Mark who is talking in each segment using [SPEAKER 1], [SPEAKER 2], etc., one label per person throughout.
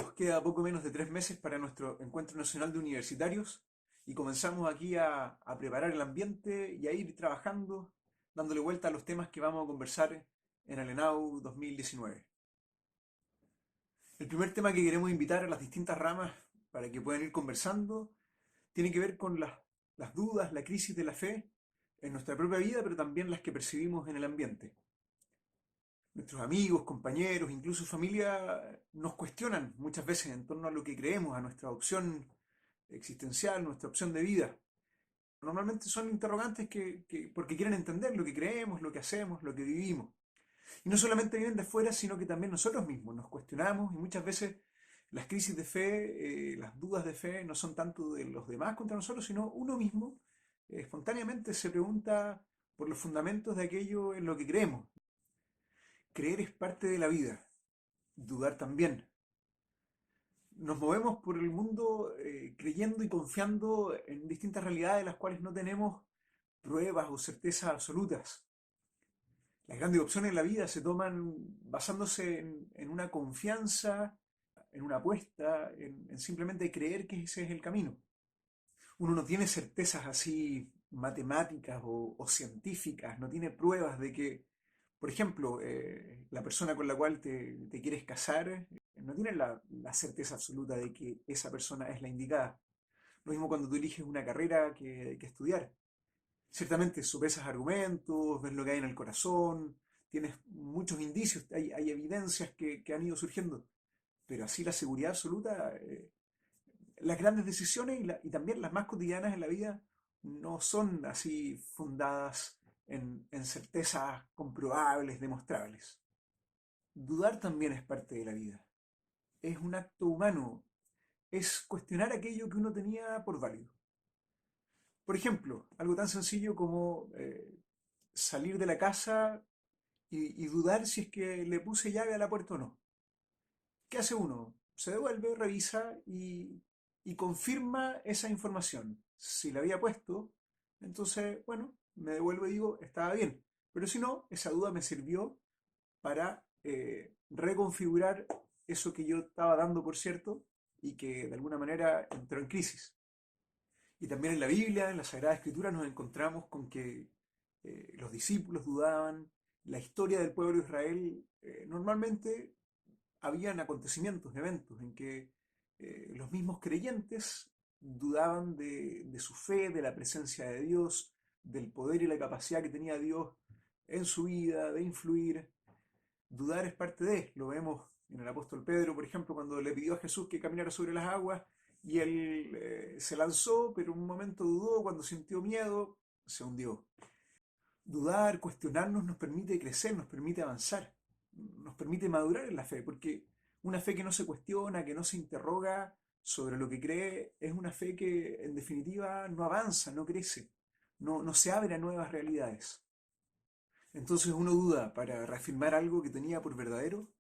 [SPEAKER 1] Amigos, queda poco menos de 3 meses para nuestro encuentro nacional de universitarios y comenzamos aquí a preparar el ambiente y a ir trabajando, dándole vuelta a los temas que vamos a conversar en el ENAU 2019. El primer tema que queremos invitar a las distintas ramas para que puedan ir conversando tiene que ver con las dudas, la crisis de la fe en nuestra propia vida, pero también las que percibimos en el ambiente. Nuestros amigos, compañeros, incluso familia nos cuestionan muchas veces en torno a lo que creemos, a nuestra opción existencial, nuestra opción de vida. Normalmente son interrogantes porque quieren entender lo que creemos, lo que hacemos, lo que vivimos. Y no solamente vienen de fuera, sino que también nosotros mismos nos cuestionamos y muchas veces las crisis de fe, las dudas de fe no son tanto de los demás contra nosotros, sino uno mismo espontáneamente se pregunta por los fundamentos de aquello en lo que creemos. Creer es parte de la vida, dudar también. Nos movemos por el mundo creyendo y confiando en distintas realidades de las cuales no tenemos pruebas o certezas absolutas. Las grandes opciones en la vida se toman basándose en una confianza, en una apuesta, en simplemente creer que ese es el camino. Uno no tiene certezas así matemáticas o científicas, no tiene pruebas de que, por ejemplo, la persona con la cual te quieres casar no tiene la certeza absoluta de que esa persona es la indicada. Lo mismo cuando tú eliges una carrera que estudiar. Ciertamente sopesas argumentos, ves lo que hay en el corazón, tienes muchos indicios, hay evidencias que han ido surgiendo, pero así la seguridad absoluta, las grandes decisiones y también las más cotidianas en la vida no son así fundadas en certezas comprobables, demostrables. Dudar también es parte de la vida, es un acto humano, es cuestionar aquello que uno tenía por válido. Por ejemplo, algo tan sencillo como salir de la casa y dudar si es que le puse llave a la puerta o no. ¿Qué hace uno? Se devuelve, revisa y confirma esa información. Si la había puesto, entonces, bueno, me devuelvo y digo, estaba bien. Pero si no, esa duda me sirvió para reconfigurar eso que yo estaba dando por cierto y que de alguna manera entró en crisis. Y también en la Biblia, en la Sagrada Escritura, nos encontramos con que los discípulos dudaban, la historia del pueblo de Israel, normalmente habían acontecimientos, eventos en que los mismos creyentes dudaban de su fe, de la presencia de Dios, del poder y la capacidad que tenía Dios en su vida, de influir. Dudar es parte de, lo vemos en el apóstol Pedro, por ejemplo, cuando le pidió a Jesús que caminara sobre las aguas y él se lanzó, pero en un momento dudó, cuando sintió miedo, se hundió. Dudar, cuestionarnos nos permite crecer, nos permite avanzar, nos permite madurar en la fe, porque una fe que no se cuestiona, que no se interroga sobre lo que cree, es una fe que en definitiva no avanza, no crece, no se abre a nuevas realidades. Entonces uno duda para reafirmar algo que tenía por verdadero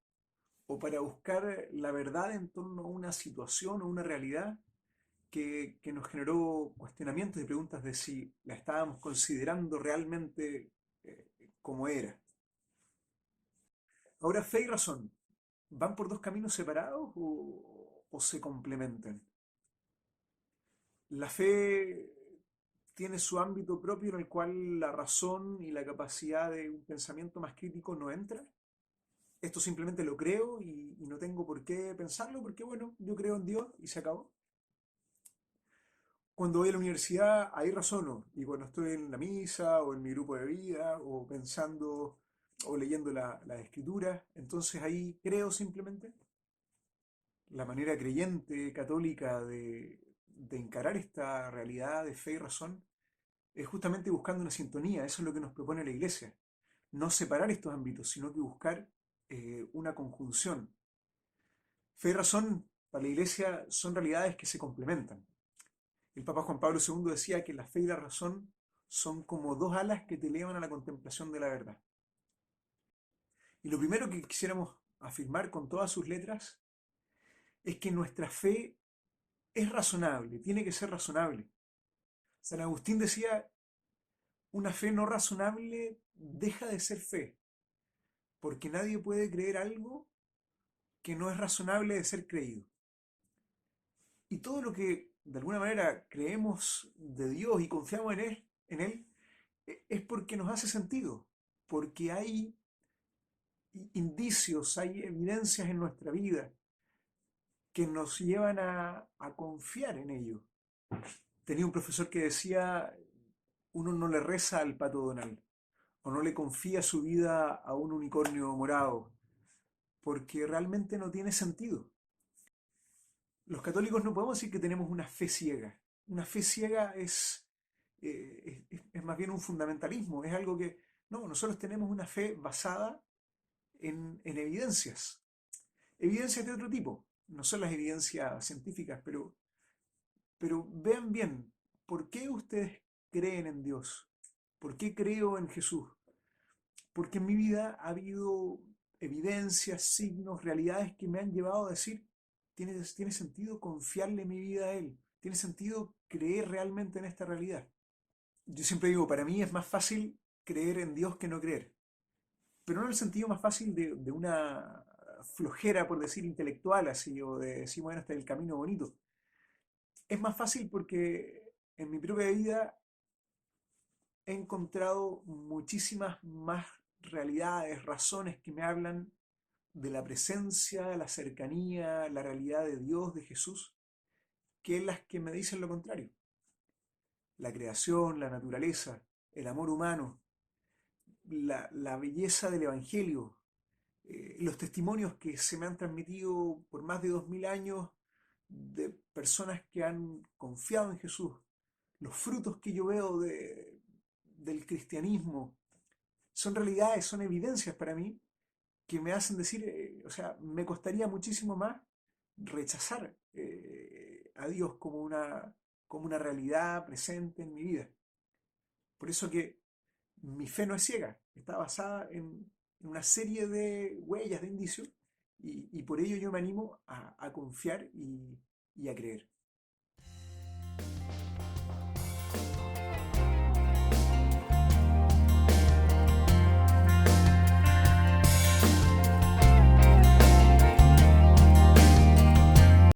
[SPEAKER 1] o para buscar la verdad en torno a una situación o una realidad que nos generó cuestionamientos y preguntas de si la estábamos considerando realmente eh, como era. Ahora, fe y razón, ¿van por dos caminos separados o se complementan? La fe tiene su ámbito propio en el cual la razón y la capacidad de un pensamiento más crítico no entra. Esto simplemente lo creo y no tengo por qué pensarlo porque, bueno, yo creo en Dios y se acabó. Cuando voy a la universidad, ahí razono. Y cuando estoy en la misa o en mi grupo de vida o pensando o leyendo la escritura, entonces ahí creo simplemente. La manera creyente, católica de encarar esta realidad de fe y razón es justamente buscando una sintonía. Eso es lo que nos propone la Iglesia. No separar estos ámbitos, sino que buscar una conjunción. Fe y razón para la Iglesia son realidades que se complementan. El Papa Juan Pablo II decía que la fe y la razón son como dos alas que te elevan a la contemplación de la verdad. Y lo primero que quisiéramos afirmar con todas sus letras es que nuestra fe es razonable, tiene que ser razonable. San Agustín decía, una fe no razonable deja de ser fe, porque nadie puede creer algo que no es razonable de ser creído. Y todo lo que de alguna manera creemos de Dios y confiamos en Él, es porque nos hace sentido, porque hay indicios, hay evidencias en nuestra vida que nos llevan a confiar en ello. Tenía un profesor que decía, uno no le reza al pato Donald, o no le confía su vida a un unicornio morado, porque realmente no tiene sentido. Los católicos no podemos decir que tenemos una fe ciega. Una fe ciega es más bien un fundamentalismo, es algo que, no, nosotros tenemos una fe basada en evidencias. Evidencias de otro tipo, no son las evidencias científicas, pero vean bien, ¿por qué ustedes creen en Dios? ¿Por qué creo en Jesús? Porque en mi vida ha habido evidencias, signos, realidades que me han llevado a decir, tiene sentido confiarle mi vida a Él, tiene sentido creer realmente en esta realidad. Yo siempre digo, para mí es más fácil creer en Dios que no creer, pero no en el sentido más fácil de una flojera, por decir, intelectual, así, o de decir, bueno, este es el camino bonito. Es más fácil porque en mi propia vida he encontrado muchísimas más realidades, razones que me hablan de la presencia, la cercanía, la realidad de Dios, de Jesús, que las que me dicen lo contrario. La creación, la naturaleza, el amor humano, la belleza del Evangelio, los testimonios que se me han transmitido por más de 2000 años de personas que han confiado en Jesús, los frutos que yo veo del cristianismo, son realidades, son evidencias para mí que me hacen decir, o sea, me costaría muchísimo más rechazar a Dios como una realidad presente en mi vida. Por eso que mi fe no es ciega, está basada en una serie de huellas, de indicios, y por ello yo me animo a confiar y a creer.